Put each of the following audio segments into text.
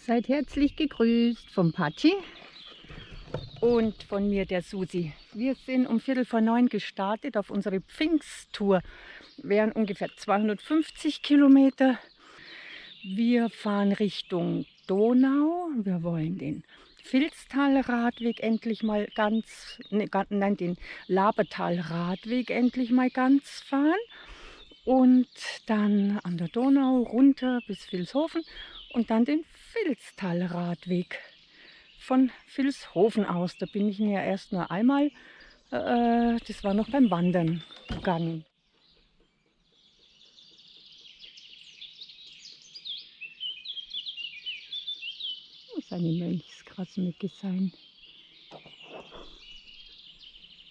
Seid herzlich gegrüßt vom Patschi und von mir, der Susi. Wir sind um 8:45 gestartet auf unsere Pfingsttour. Wären ungefähr 250 Kilometer. Wir fahren Richtung Donau. Wir wollen den Vilstal-Radweg endlich mal ganz, nein, den Labertal-Radweg endlich mal ganz fahren. Und dann an der Donau runter bis Vilshofen und dann den Vilstal-Radweg von Vilshofen aus. Da bin ich ja erst nur einmal, das war noch beim Wandern gegangen. Muss eine Mönchsgrasmücke sein.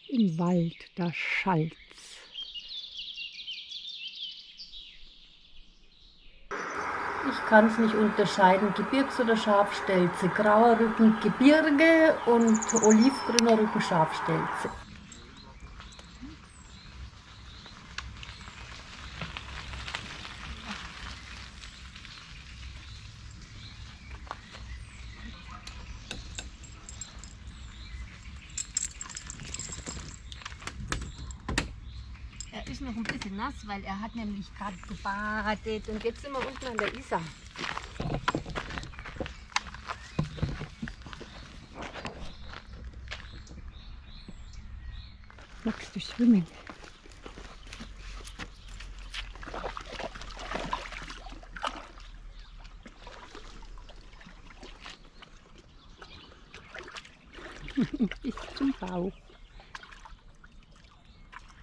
Im Wald, da schallt's. Ich kann es nicht unterscheiden, Gebirgs- oder Schafstelze. Grauer Rücken Gebirge und olivgrüner Rücken Schafstelze. Er ist noch ein bisschen nass, weil er hat nämlich gerade gebadet und jetzt sind wir unten an der Isar. Magst du schwimmen? Bis zum Bauch.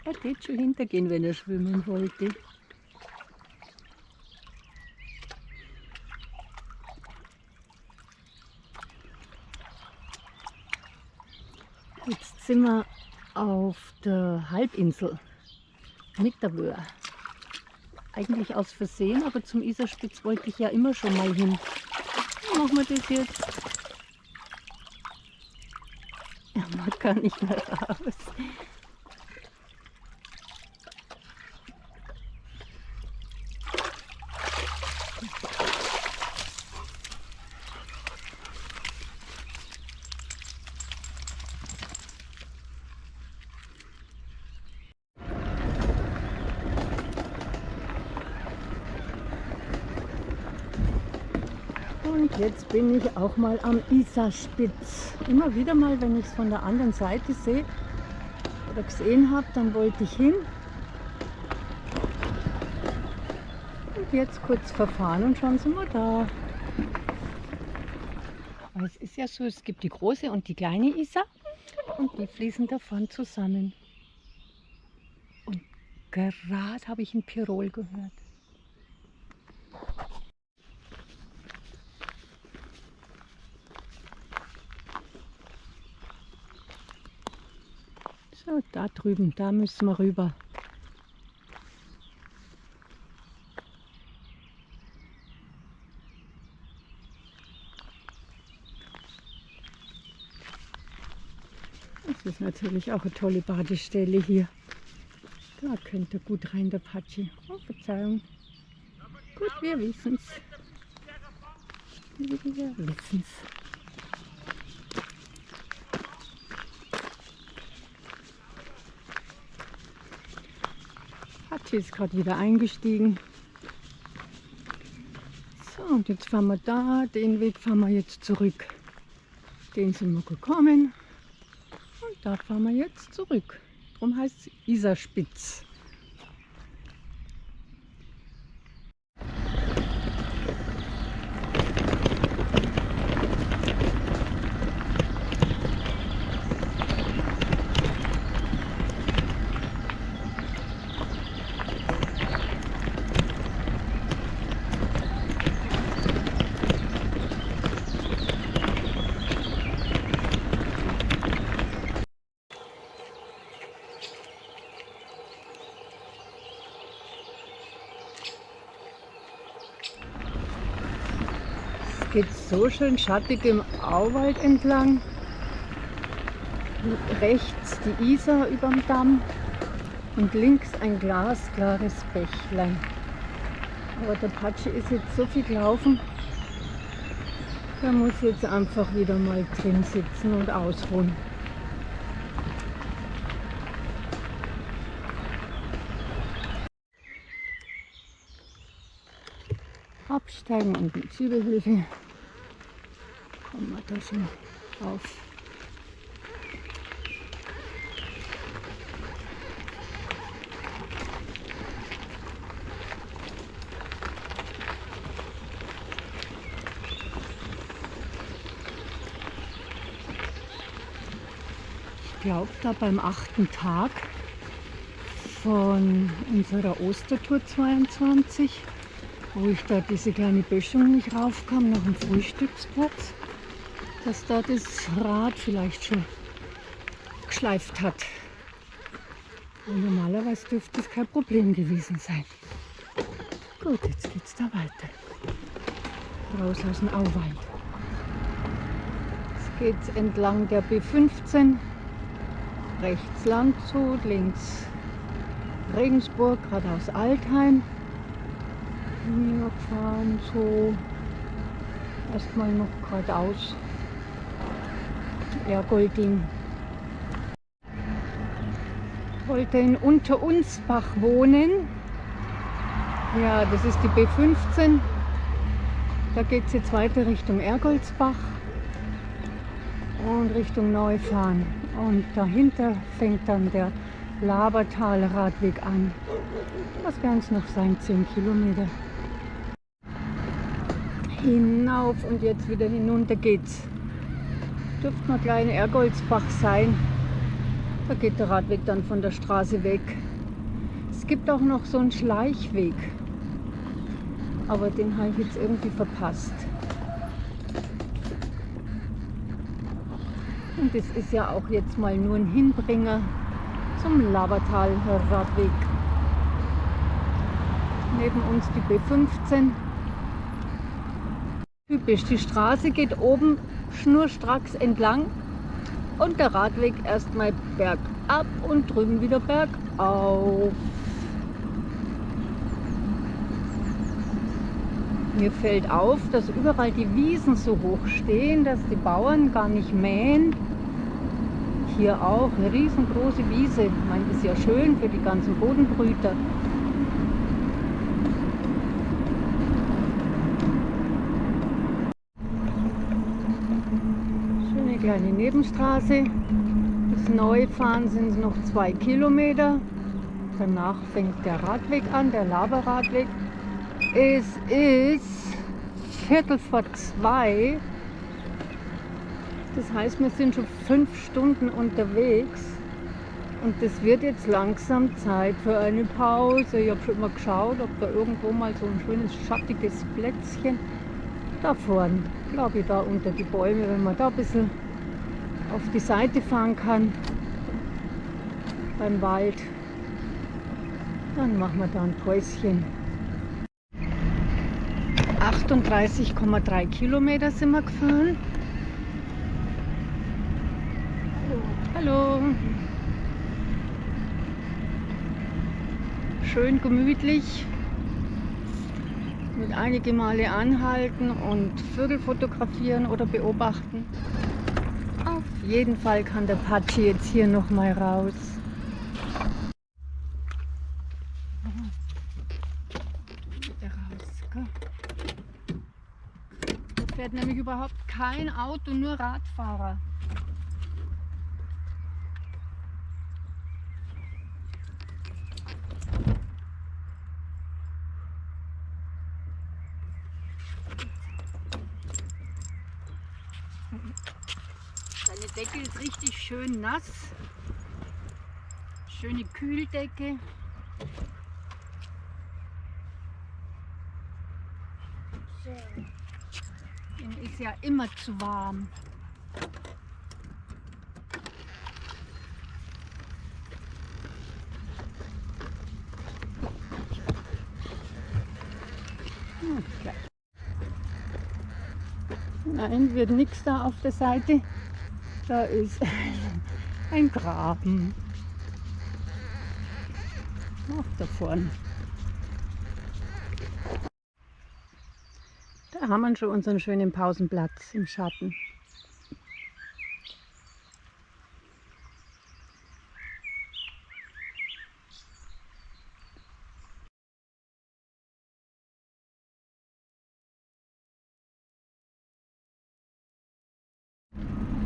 Er wird schon hintergehen, wenn er schwimmen wollte. Jetzt sind wir auf der Halbinsel Mitterwöhr. Eigentlich aus Versehen, aber zum Isarspitz wollte ich ja immer schon mal hin. Wie machen wir das jetzt? Er mag gar nicht mehr raus. Und jetzt bin ich auch mal am Isarspitz. Immer wieder mal, wenn ich es von der anderen Seite sehe oder gesehen habe, dann wollte ich hin. Und jetzt kurz verfahren und schon sind wir da. Aber es ist ja so, es gibt die große und die kleine Isar und die fließen davon zusammen. Und gerade habe ich ein Pirol gehört. So, da drüben, da müssen wir rüber. Das ist natürlich auch eine tolle Badestelle hier. Da könnte gut rein, der Patschi. Oh, Verzeihung. Gut, wir wissen's. Wir wissen's. Patschi ist gerade wieder eingestiegen. So, und jetzt fahren wir da. Den Weg fahren wir jetzt zurück. Den sind wir gekommen. Und da fahren wir jetzt zurück. Darum heißt es Isarspitz. Geht so schön schattig im Auwald entlang. Rechts die Isar überm Damm und links ein glasklares Bächlein. Aber der Patschi ist jetzt so viel gelaufen, Der muss jetzt einfach wieder mal drin sitzen und ausruhen. Absteigen und mit Schiebehilfe kommen wir da schon auf. Ich glaube, da beim 8. Tag von unserer Ostertour 22, wo ich da diese kleine Böschung nicht raufkam, nach dem Frühstücksplatz, dass da das Rad vielleicht schon geschleift hat. Und normalerweise dürfte es kein Problem gewesen sein. Gut, jetzt geht's da weiter. Raus aus dem Auwald. Jetzt geht's entlang der B15. Rechts Landshut, links Regensburg, geradeaus Altheim. Wir fahren so erstmal noch geradeaus Ergolding. Ich wollte in Unterunsbach wohnen. Ja, das ist die B15. Da geht es jetzt weiter Richtung Ergoldsbach und Richtung Neufahren. Und dahinter fängt dann der Labertal-Radweg an. Was werden es noch sein? 10 Kilometer. Hinauf und jetzt wieder hinunter geht's. Dürfte mal gleich in Ergoldsbach sein. Da geht der Radweg dann von der Straße weg. Es gibt auch noch so einen Schleichweg. Aber den habe ich jetzt irgendwie verpasst. Und das ist ja auch jetzt mal nur ein Hinbringer zum Labertal-Radweg. Neben uns die B15. Typisch, die Straße geht oben schnurstracks entlang und der Radweg erstmal bergab und drüben wieder bergauf. Mir fällt auf, dass überall die Wiesen so hoch stehen, dass die Bauern gar nicht mähen. Hier auch eine riesengroße Wiese. Ich meine, das ist ja schön für die ganzen Bodenbrüter. Schöne kleine Nebenstraße. Bis Neufahren sind es noch 2 Kilometer. Danach fängt der Radweg an, der Laberradweg. Es ist 1:15. Das heißt, wir sind schon 5 Stunden unterwegs. Und es wird jetzt langsam Zeit für eine Pause. Ich habe schon mal geschaut, ob da irgendwo mal so ein schönes schattiges Plätzchen da vorne, glaube ich, da unter die Bäume, wenn man da ein bisschen auf die Seite fahren kann beim Wald, dann machen wir da ein Päuschen. 38,3 Kilometer sind wir gefahren. Hallo. Schön gemütlich. Mit einige Male anhalten und Vögel fotografieren oder beobachten. Auf jeden Fall kann der Patschi jetzt hier noch mal raus. Da fährt nämlich überhaupt kein Auto, nur Radfahrer. Seine Decke ist richtig schön nass. Schöne Kühldecke. Ihm ist ja immer zu warm. Okay. Nein, wird nichts da auf der Seite. Da ist ein Graben. Auch da vorne. Da haben wir schon unseren schönen Pausenplatz im Schatten.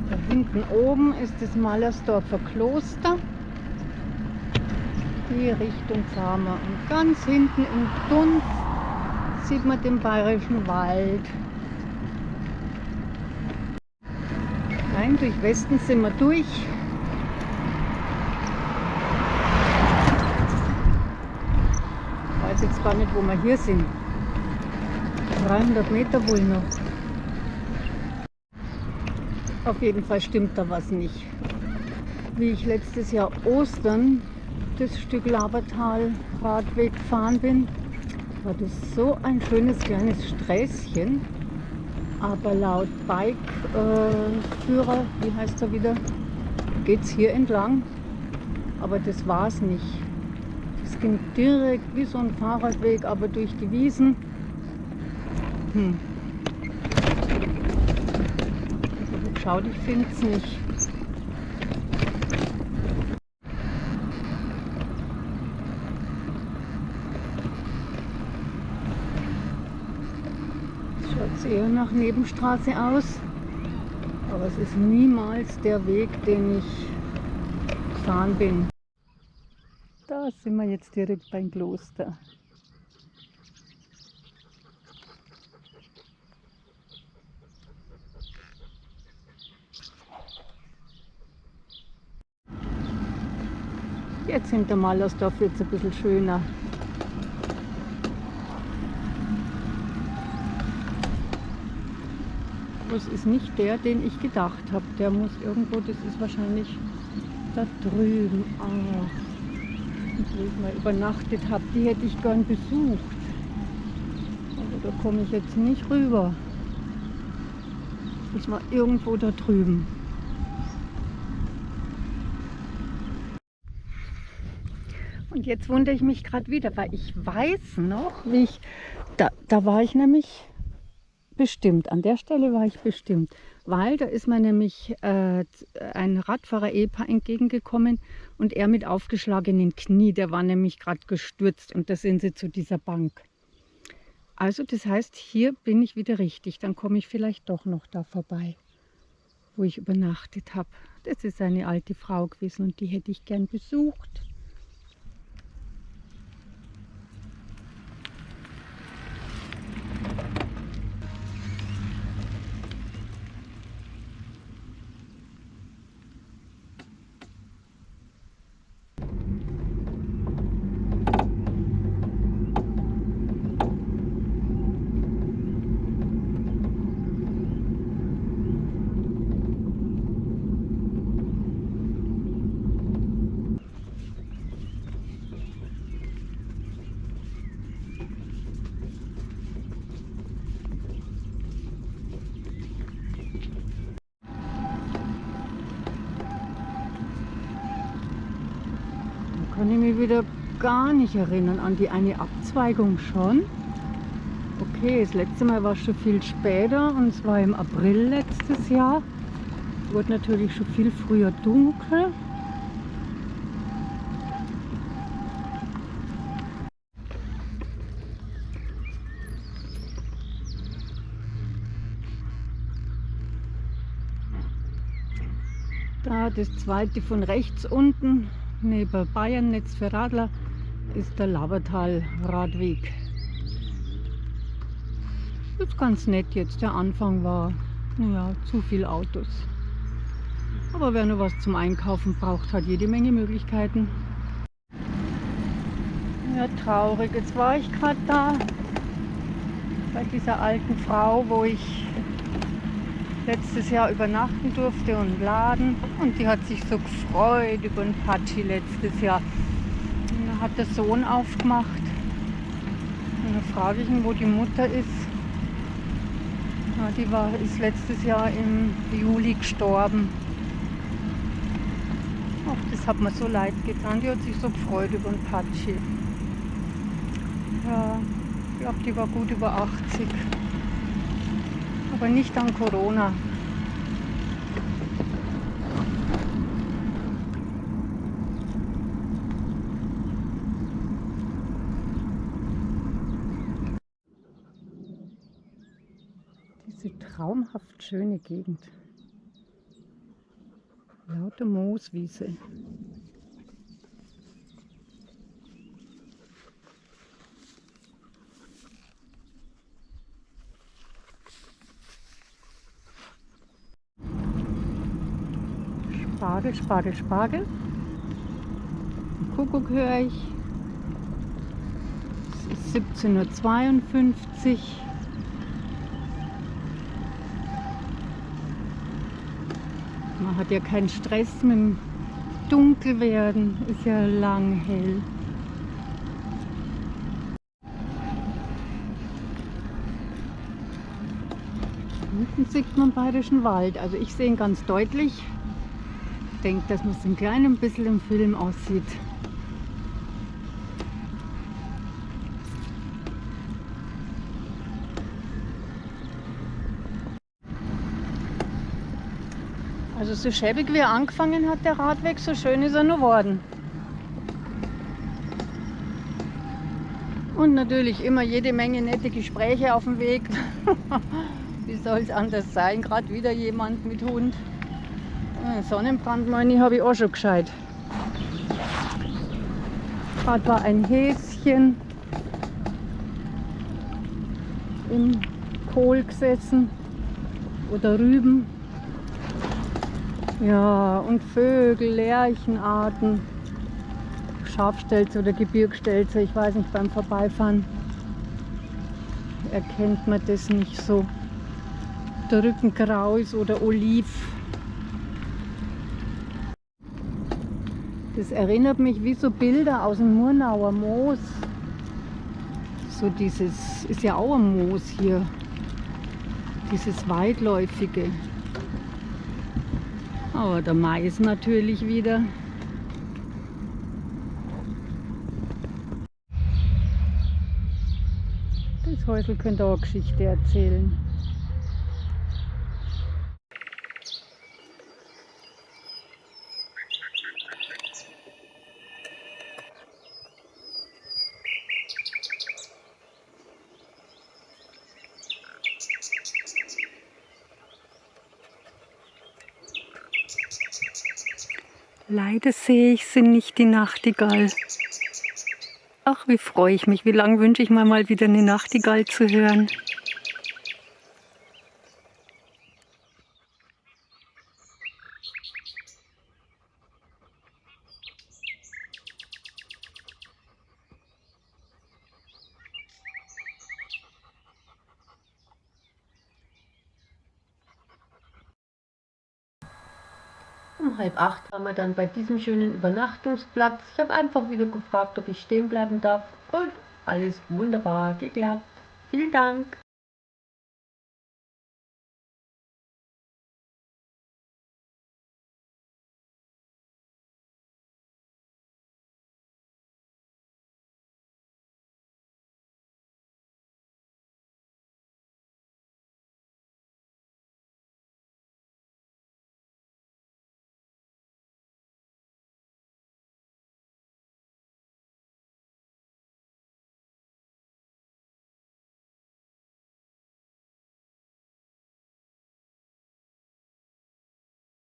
Da hinten oben ist das Mallersdorfer Kloster. Die Richtung fahren wir. Und ganz hinten im Dunst sieht man den Bayerischen Wald. Nein, durch Westen sind wir durch. Ich weiß jetzt gar nicht, wo wir hier sind. 300 Meter wohl noch. Auf jeden Fall stimmt da was nicht. Wie ich letztes Jahr Ostern das Stück Labertal-Radweg gefahren bin, war das so ein schönes kleines Sträßchen. Aber laut Bike-Führer, wie heißt er wieder, geht es hier entlang. Aber das war es nicht. Das ging direkt wie so ein Fahrradweg, aber durch die Wiesen. Ich habe geschaut, ich finde es nicht. Schaut eher nach Nebenstraße aus, aber es ist niemals der Weg, den ich gefahren bin. Da sind wir jetzt direkt beim Kloster. Jetzt hinter Mallersdorf wird es ein bisschen schöner. Das ist nicht der, den ich gedacht habe. Der muss irgendwo, das ist wahrscheinlich da drüben. Wo ich mal übernachtet habe, die hätte ich gern besucht. Aber da komme ich jetzt nicht rüber. Das war irgendwo da drüben. Und jetzt wundere ich mich gerade wieder, weil ich weiß noch, wie ich, da war ich nämlich bestimmt, an der Stelle war ich bestimmt, weil da ist mir nämlich ein Radfahrer-Ehepaar entgegengekommen und er mit aufgeschlagenen Knie, der war nämlich gerade gestürzt und da sind sie zu dieser Bank. Also das heißt, hier bin ich wieder richtig, dann komme ich vielleicht doch noch da vorbei, wo ich übernachtet habe. Das ist eine alte Frau gewesen und die hätte ich gern besucht. Kann ich mich wieder gar nicht erinnern an die eine Abzweigung schon. Okay, das letzte Mal war schon viel später und es war im April letztes Jahr. Es wurde natürlich schon viel früher dunkel. Da das zweite von rechts unten, neben Bayernnetz für Radler, ist der Labertal-Radweg. Das ist ganz nett jetzt, der Anfang war, ja, zu viel Autos. Aber wer nur was zum Einkaufen braucht, hat jede Menge Möglichkeiten. Ja, traurig. Jetzt war ich gerade da bei dieser alten Frau, wo ich letztes Jahr übernachten durfte und laden. Und die hat sich so gefreut über den Patschi letztes Jahr. Und dann hat der Sohn aufgemacht. Und dann frage ich ihn, wo die Mutter ist. Ja, die ist letztes Jahr im Juli gestorben. Ach, das hat mir so leid getan. Die hat sich so gefreut über den Patschi. Ja, ich glaube, die war gut über 80. aber nicht an Corona. Diese traumhaft schöne Gegend. Lauter Mooswiese. Spargel, Spargel, Spargel. Den Kuckuck höre ich. Es ist 17:52 Uhr. Man hat ja keinen Stress mit dem Dunkelwerden. Ist ja lang hell. Hinten sieht man Bayerischen Wald. Also ich sehe ihn ganz deutlich. Ich denke, dass man es ein kleines bisschen im Film aussieht. Also so schäbig wie er angefangen hat, der Radweg, so schön ist er nur geworden. Und natürlich immer jede Menge nette Gespräche auf dem Weg. Wie soll es anders sein? Gerade wieder jemand mit Hund. Sonnenbrand, meine ich, habe ich auch schon gescheit. Gerade war ein Häschen im Kohl gesessen oder Rüben. Ja, und Vögel, Lerchenarten, Schafstelze oder Gebirgsstelze, ich weiß nicht, beim Vorbeifahren erkennt man das nicht so. Der Rückenkraus oder Oliv. Das erinnert mich wie so Bilder aus dem Murnauer Moos. So dieses, ist ja auch ein Moos hier, dieses weitläufige. Aber der Mais natürlich wieder. Das Häusl könnte auch eine Geschichte erzählen. Leider sehe ich sie nicht, die Nachtigall. Ach, wie freue ich mich. Wie lange wünsche ich mir mal wieder eine Nachtigall zu hören. Um 7:30 waren wir dann bei diesem schönen Übernachtungsplatz. Ich habe einfach wieder gefragt, ob ich stehen bleiben darf und alles wunderbar geklappt. Vielen Dank!